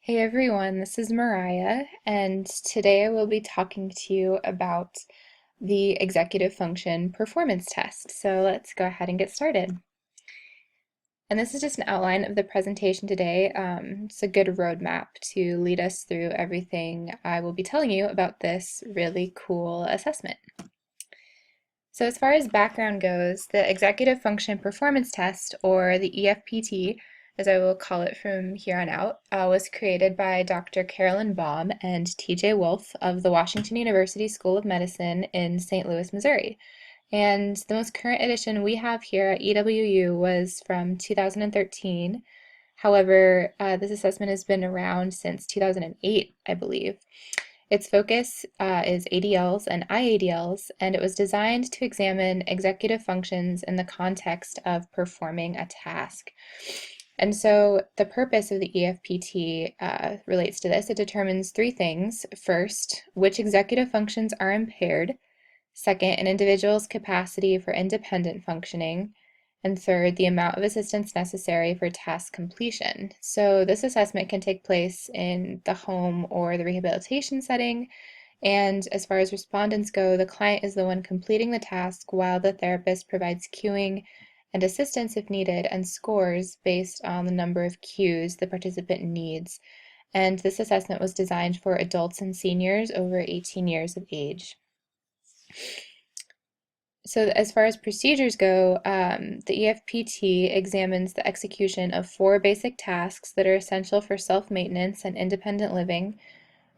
Hey everyone, this is Mariah, and today I will be talking to you about the executive function performance test. So let's go ahead and get started. And this is just an outline of the presentation today. It's a good roadmap to lead us through everything I will be telling you about this really cool assessment. So as far as background goes, the executive function performance test, or the EFPT, as I will call it from here on out, was created by Dr. Carolyn Baum and TJ Wolf of the Washington University School of Medicine in St. Louis, Missouri. And the most current edition we have here at EWU was from 2013. However, this assessment has been around since 2008, I believe. Its focus is ADLs and IADLs, and it was designed to examine executive functions in the context of performing a task. And so the purpose of the EFPT relates to this. It determines three things. First, which executive functions are impaired. Second, an individual's capacity for independent functioning. And third, the amount of assistance necessary for task completion. So this assessment can take place in the home or the rehabilitation setting. And as far as respondents go, the client is the one completing the task while the therapist provides cueing and assistance if needed and scores based on the number of cues the participant needs. And this assessment was designed for adults and seniors over 18 years of age. So as far as procedures go, the EFPT examines the execution of 4 basic tasks that are essential for self-maintenance and independent living.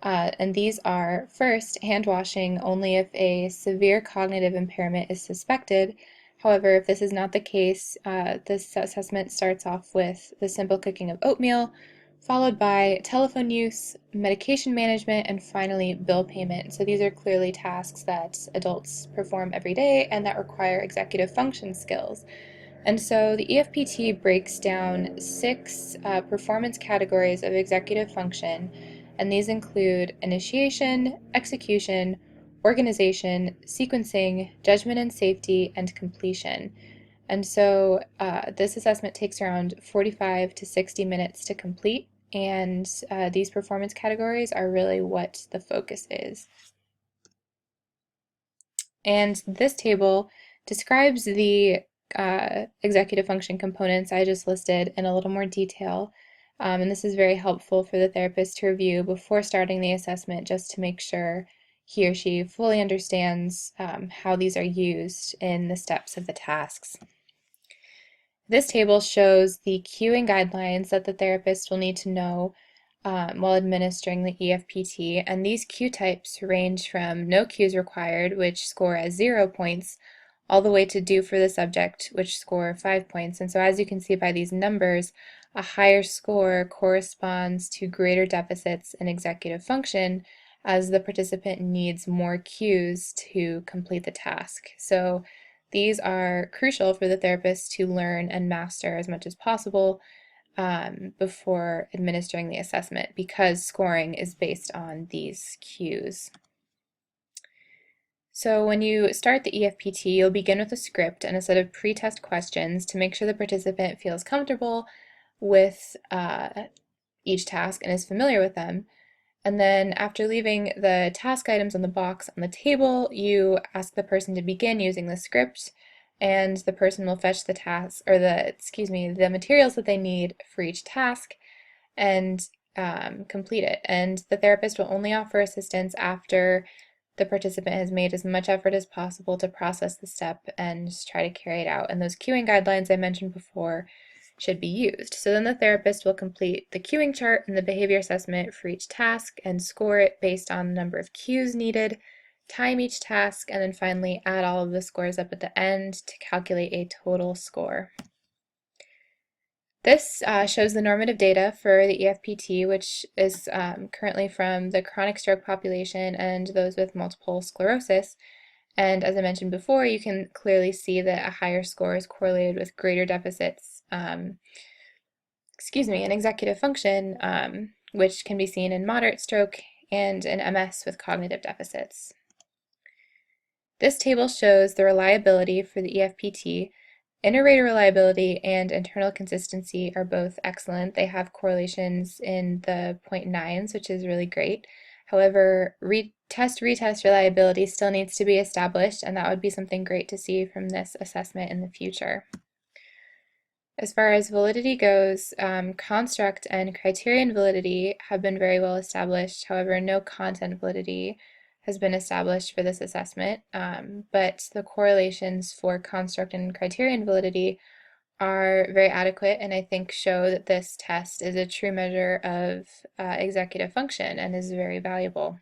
And these are, first, hand washing only if a severe cognitive impairment is suspected. However, if this is not the case, this assessment starts off with the simple cooking of oatmeal, followed by telephone use, medication management, and finally bill payment. So these are clearly tasks that adults perform every day and that require executive function skills. And so the EFPT breaks down 6 performance categories of executive function, and these include initiation, execution, organization, sequencing, judgment and safety, and completion. And so this assessment takes around 45 to 60 minutes to complete, and these performance categories are really what the focus is. And this table describes the executive function components I just listed in a little more detail. And this is very helpful for the therapist to review before starting the assessment, just to make sure he or she fully understands how these are used in the steps of the tasks. This table shows the cueing guidelines that the therapist will need to know while administering the EFPT, and these cue types range from no cues required, which score as 0 points, all the way to do for the subject, which score 5 points. And so as you can see by these numbers, a higher score corresponds to greater deficits in executive function, as the participant needs more cues to complete the task. So these are crucial for the therapist to learn and master as much as possible before administering the assessment, because scoring is based on these cues. So when you start the EFPT, you'll begin with a script and a set of pre-test questions to make sure the participant feels comfortable with each task and is familiar with them. And then after leaving the task items on the box on the table, you ask the person to begin using the script, and the person will fetch the task, or the materials that they need for each task and complete it. And the therapist will only offer assistance after the participant has made as much effort as possible to process the step and try to carry it out. And those cueing guidelines I mentioned before should be used. So then the therapist will complete the cueing chart and the behavior assessment for each task and score it based on the number of cues needed, time each task, and then finally add all of the scores up at the end to calculate a total score. This shows the normative data for the EFPT, which is currently from the chronic stroke population and those with multiple sclerosis. And as I mentioned before, you can clearly see that a higher score is correlated with greater deficits in executive function, which can be seen in moderate stroke and in MS with cognitive deficits. This table shows the reliability for the EFPT. Inter-rater reliability and internal consistency are both excellent. They have correlations in the 0.9s, which is really great. However, retest reliability still needs to be established, and that would be something great to see from this assessment in the future. As far as validity goes, construct and criterion validity have been very well established. However, no content validity has been established for this assessment, but the correlations for construct and criterion validity are very adequate and I think show that this test is a true measure of executive function and is very valuable.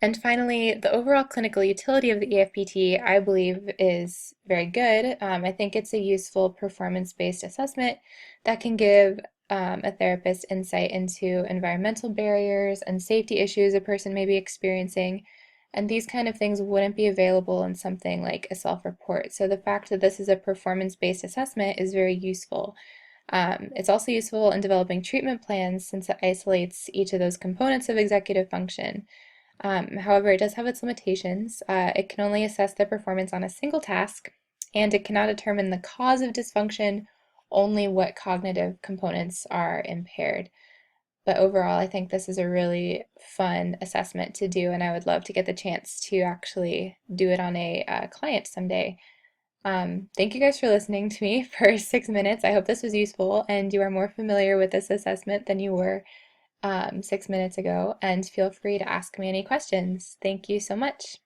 And finally, the overall clinical utility of the EFPT, I believe, is very good. I think it's a useful performance-based assessment that can give a therapist insight into environmental barriers and safety issues a person may be experiencing. And these kind of things wouldn't be available in something like a self-report. So the fact that this is a performance-based assessment is very useful. It's also useful in developing treatment plans since it isolates each of those components of executive function. However, it does have its limitations. It can only assess the performance on a single task, and it cannot determine the cause of dysfunction, only what cognitive components are impaired. But overall, I think this is a really fun assessment to do, and I would love to get the chance to actually do it on a client someday. Thank you guys for listening to me for 6 minutes. I hope this was useful and you are more familiar with this assessment than you were 6 minutes ago, and feel free to ask me any questions. Thank you so much.